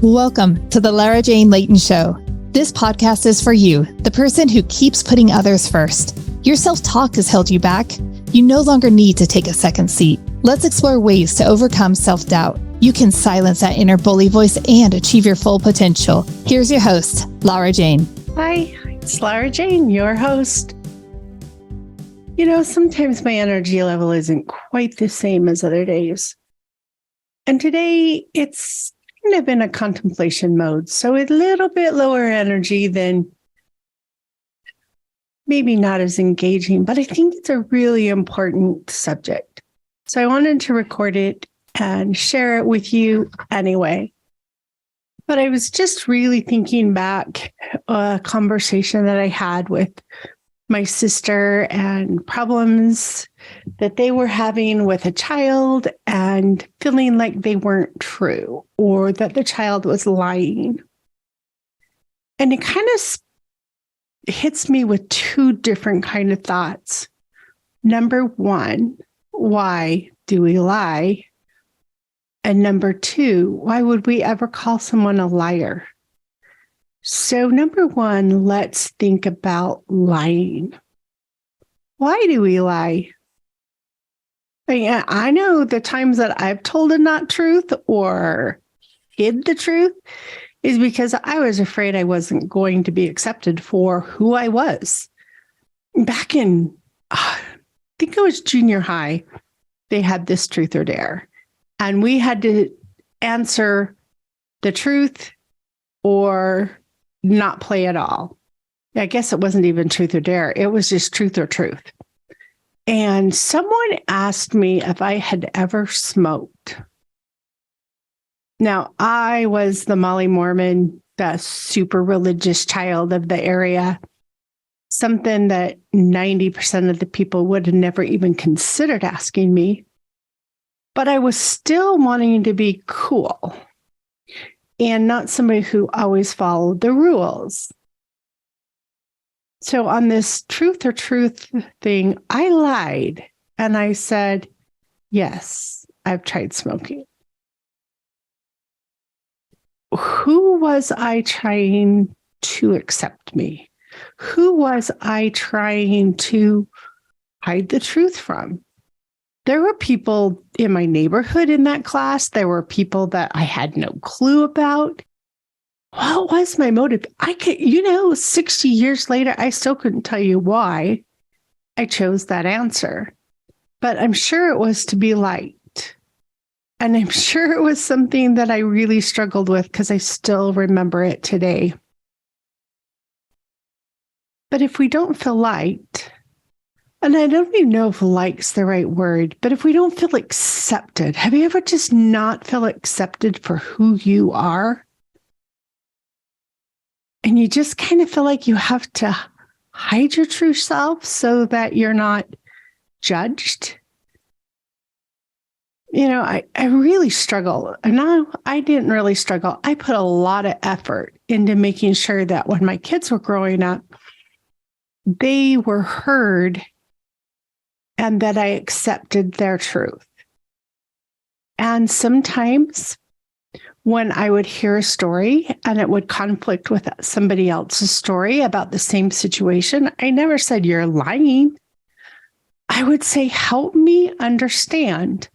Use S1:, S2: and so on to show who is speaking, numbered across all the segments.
S1: Welcome to the Lara Jane Layton Show. This podcast is for you, the person who keeps putting others first. Your self-talk has held you back. You no longer need to take a second seat. Let's explore ways to overcome self-doubt. You can silence that inner bully voice and achieve your full potential. Here's your host, Lara Jane.
S2: Hi, it's Lara Jane, your host. You know, sometimes my energy level isn't quite the same as other days. And today it's kind of in a contemplation mode, so a little bit lower energy than maybe not as engaging, but I think it's a really important subject. So I wanted to record it and share it with you anyway. But I was just really thinking back a conversation that I had with my sister and problems that they were having with a child and feeling like they weren't true or that the child was lying. And it kind of hits me with two different kind of thoughts. Number one, why do we lie? And number two, why would we ever call someone a liar? So number one, let's think about lying. Why do we lie? I know the times that I've told a not truth or hid the truth is because I was afraid I wasn't going to be accepted for who I was. Back in, I think it was junior high, they had this truth or dare. And we had to answer the truth or not play at all. I guess it wasn't even truth or dare. It was just truth or truth. And someone asked me if I had ever smoked. Now, I was the Molly Mormon, the super religious child of the area, something that 90% of the people would have never even considered asking me. But I was still wanting to be cool and not somebody who always followed the rules. So on this truth or truth thing, I lied and I said, yes, I've tried smoking. Who was I trying to accept me? Who was I trying to hide the truth from? There were people in my neighborhood in that class. There were people that I had no clue about. What was my motive? 60 years later, I still couldn't tell you why I chose that answer. But I'm sure it was to be liked. And I'm sure it was something that I really struggled with because I still remember it today. But if we don't feel liked, and I don't even know if like's the right word, but if we don't feel accepted, have you ever just not felt accepted for who you are? And you just kind of feel like you have to hide your true self so that you're not judged. You know, I really struggle. And no, I didn't really struggle. I put a lot of effort into making sure that when my kids were growing up, they were heard and that I accepted their truth. And sometimes when I would hear a story and it would conflict with somebody else's story about the same situation, I never said, you're lying. I would say, help me understand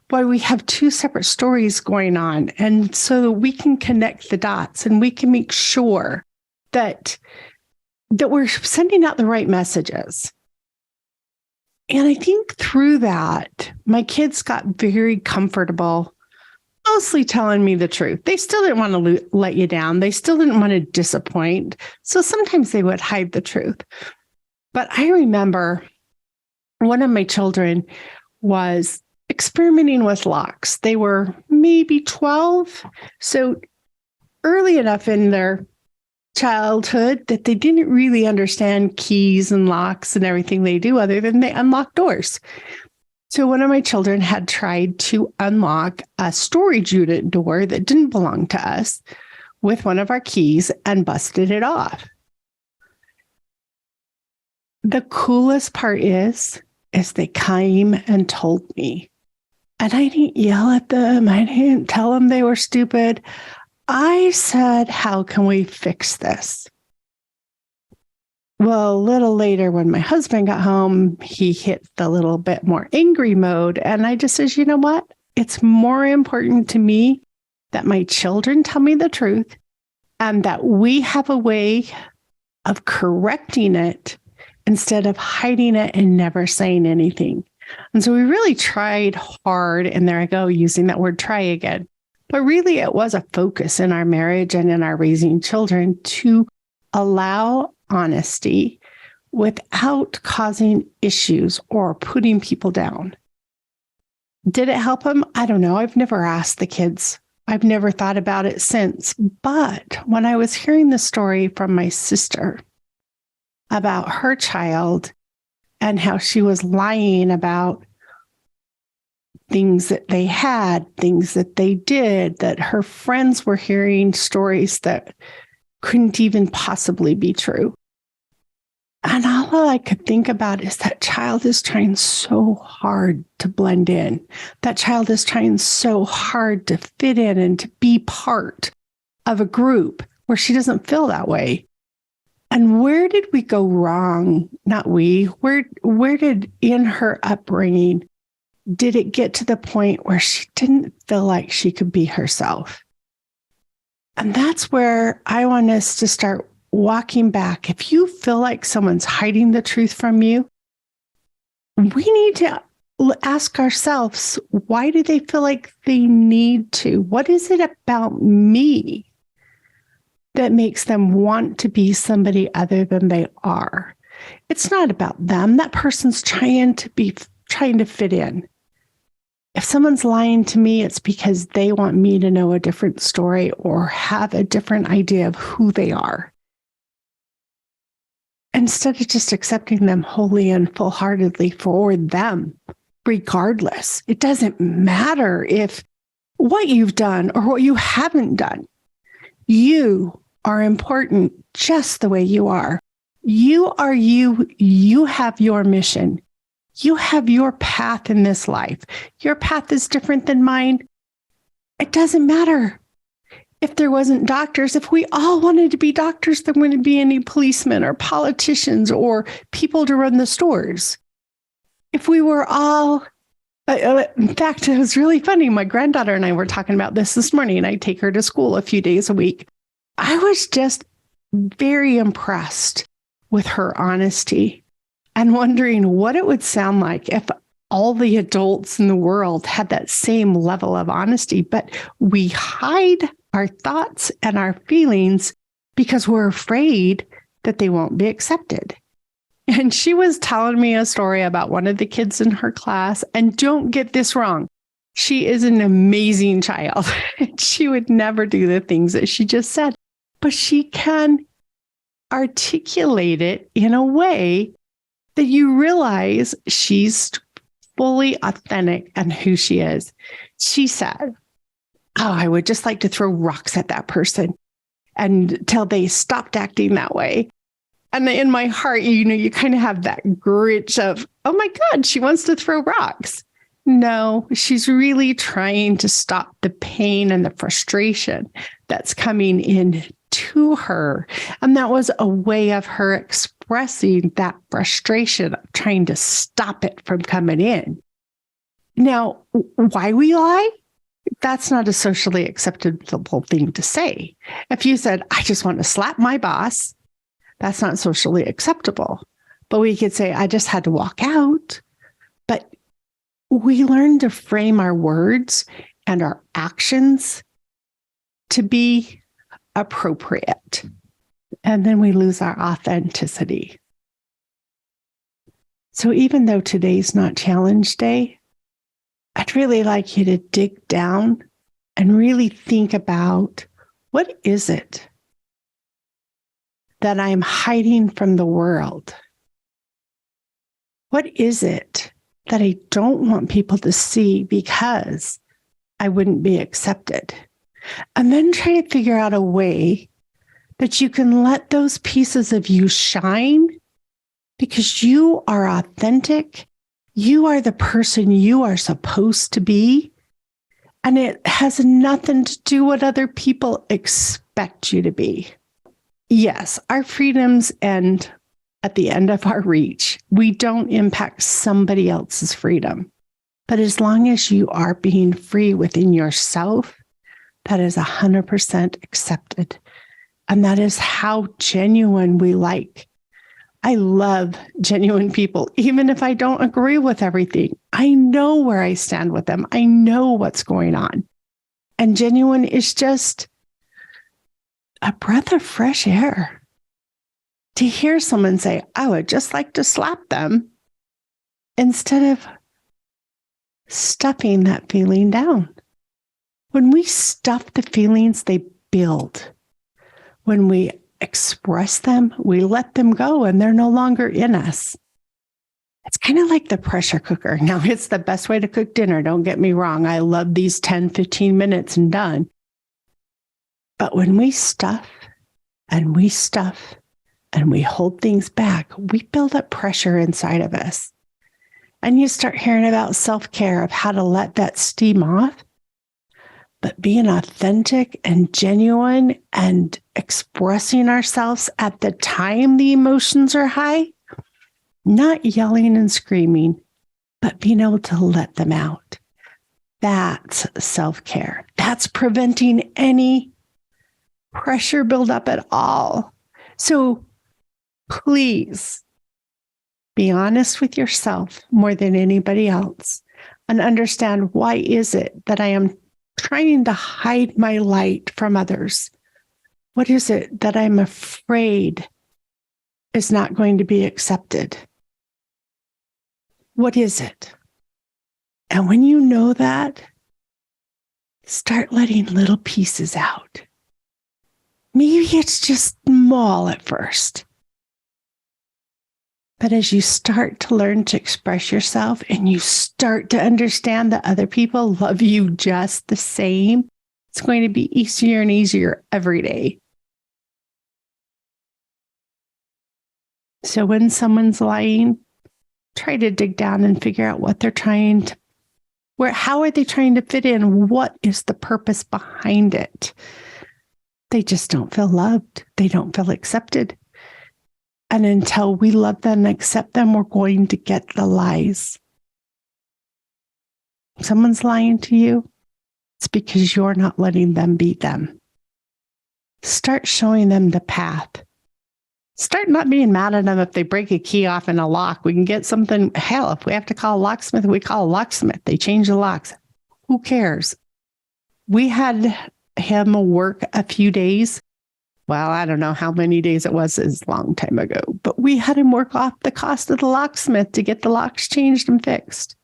S2: why we have two separate stories going on. And so that we can connect the dots and we can make sure that we're sending out the right messages. And I think through that, my kids got very comfortable, mostly telling me the truth. They still didn't want to let you down. They still didn't want to disappoint. So sometimes they would hide the truth. But I remember one of my children was experimenting with locks. They were maybe 12, so early enough in their childhood that they didn't really understand keys and locks and everything they do other than they unlock doors. So one of my children had tried to unlock a storage unit door that didn't belong to us with one of our keys and busted it off. The coolest part is they came and told me. And I didn't yell at them. I didn't tell them they were stupid. I said, how can we fix this? Well, a little later when my husband got home, he hit the little bit more angry mode. And I just said, you know what? It's more important to me that my children tell me the truth and that we have a way of correcting it instead of hiding it and never saying anything. And so we really tried hard, and there I go, using that word try again. But really, it was a focus in our marriage and in our raising children to allow honesty without causing issues or putting people down. Did it help them? I don't know. I've never asked the kids. I've never thought about it since. But when I was hearing the story from my sister about her child and how she was lying about things that they had, things that they did, that her friends were hearing stories that couldn't even possibly be true. And all I could think about is that child is trying so hard to blend in. That child is trying so hard to fit in and to be part of a group where she doesn't feel that way. And where did we go wrong? Not we. Where did in her upbringing did it get to the point where she didn't feel like she could be herself? And that's where I want us to start walking back. If you feel like someone's hiding the truth from you, we need to ask ourselves, why do they feel like they need to? What is it about me that makes them want to be somebody other than they are? It's not about them. That person's trying to fit in. If someone's lying to me, it's because they want me to know a different story or have a different idea of who they are. Instead of just accepting them wholly and full-heartedly for them, regardless. It doesn't matter if what you've done or what you haven't done. You are important just the way you are. You are you. You have your mission. You have your path in this life. Your path is different than mine. It doesn't matter. If there wasn't doctors, if we all wanted to be doctors, there wouldn't be any policemen or politicians or people to run the stores. If we were all, in fact, it was really funny. My granddaughter and I were talking about this morning, and I take her to school a few days a week. I was just very impressed with her honesty and wondering what it would sound like if all the adults in the world had that same level of honesty, but we hide our thoughts and our feelings because we're afraid that they won't be accepted. And she was telling me a story about one of the kids in her class, and don't get this wrong. She is an amazing child. She would never do the things that she just said, but she can articulate it in a way that you realize she's fully authentic and who she is. She said, "Oh, I would just like to throw rocks at that person until they stopped acting that way." And in my heart, you kind of have that gritch of, oh my God, she wants to throw rocks. No, she's really trying to stop the pain and the frustration that's coming in to her. And that was a way of her expressing that frustration, of trying to stop it from coming in. Now, why we lie? That's not a socially acceptable thing to say. If you said, I just want to slap my boss, that's not socially acceptable. But we could say, I just had to walk out. But we learn to frame our words and our actions to be appropriate. And then we lose our authenticity. So even though today's not Challenge Day, I'd really like you to dig down and really think about, what is it that I'm hiding from the world? What is it that I don't want people to see because I wouldn't be accepted? And then try to figure out a way that you can let those pieces of you shine because you are authentic. You are the person you are supposed to be. And it has nothing to do what other people expect you to be. Yes, our freedoms end at the end of our reach. We don't impact somebody else's freedom. But as long as you are being free within yourself, that is 100% accepted. And that is how genuine we like. I love genuine people, even if I don't agree with everything. I know where I stand with them. I know what's going on. And genuine is just a breath of fresh air. To hear someone say, I would just like to slap them, instead of stuffing that feeling down. When we stuff the feelings, they build. When we express them, we let them go and they're no longer in us. It's kind of like the pressure cooker. Now, it's the best way to cook dinner. Don't get me wrong. I love these 10, 15 minutes and done. But when we stuff and we hold things back, we build up pressure inside of us. And you start hearing about self-care, of how to let that steam off. But being authentic and genuine and expressing ourselves at the time the emotions are high, not yelling and screaming, but being able to let them out. That's self-care. That's preventing any pressure buildup at all. So please be honest with yourself more than anybody else, and understand, why is it that I am trying to hide my light from others? What is it that I'm afraid is not going to be accepted? What is it? And when you know that, start letting little pieces out. Maybe it's just small at first. But as you start to learn to express yourself and you start to understand that other people love you just the same, it's going to be easier and easier every day. So when someone's lying, try to dig down and figure out what they're trying to, how are they trying to fit in? What is the purpose behind it? They just don't feel loved. They don't feel accepted. And until we love them and accept them, we're going to get the lies. If someone's lying to you, it's because you're not letting them be them. Start showing them the path. Start not being mad at them if they break a key off in a lock. We can get something. Hell, if we have to call a locksmith, we call a locksmith. They change the locks. Who cares? We had him work a few days. Well, I don't know how many days it was. It's a long time ago. But we had him work off the cost of the locksmith to get the locks changed and fixed.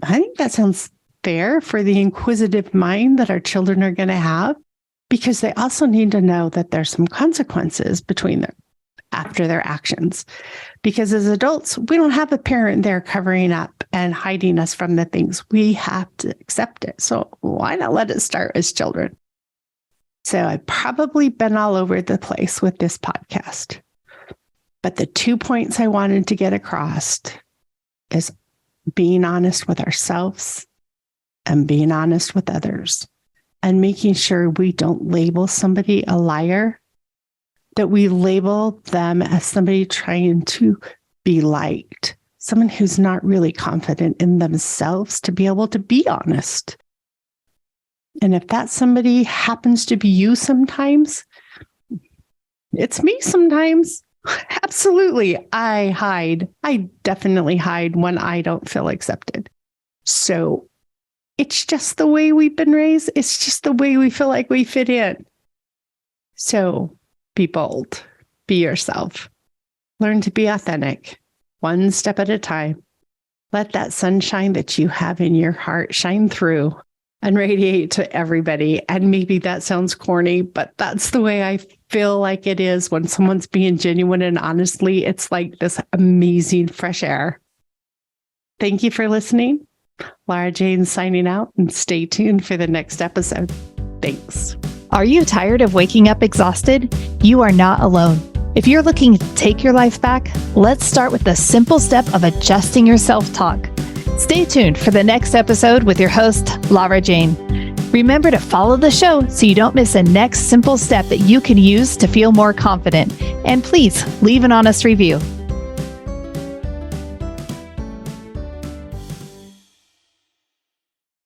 S2: I think that sounds fair for the inquisitive mind that our children are going to have, because they also need to know that there's some consequences between them after their actions. Because as adults, we don't have a parent there covering up and hiding us from the things. We have to accept it. So why not let it start as children? So I've probably been all over the place with this podcast. But the 2 points I wanted to get across is being honest with ourselves and being honest with others, and making sure we don't label somebody a liar, that we label them as somebody trying to be liked, someone who's not really confident in themselves to be able to be honest. And if that somebody happens to be you sometimes, it's me sometimes. Absolutely. I hide. I definitely hide when I don't feel accepted. So it's just the way we've been raised. It's just the way we feel like we fit in. So be bold. Be yourself. Learn to be authentic, one step at a time. Let that sunshine that you have in your heart shine through and radiate to everybody. And maybe that sounds corny, but that's the way I feel like it is when someone's being genuine and honestly, it's like this amazing fresh air. Thank you for listening. Lara Jane signing out, and stay tuned for the next episode. Thanks.
S1: Are you tired of waking up exhausted? You are not alone. If you're looking to take your life back, let's start with the simple step of adjusting your self-talk. Stay tuned for the next episode with your host, Lara Jane. Remember to follow the show so you don't miss a next simple step that you can use to feel more confident. And please leave an honest review.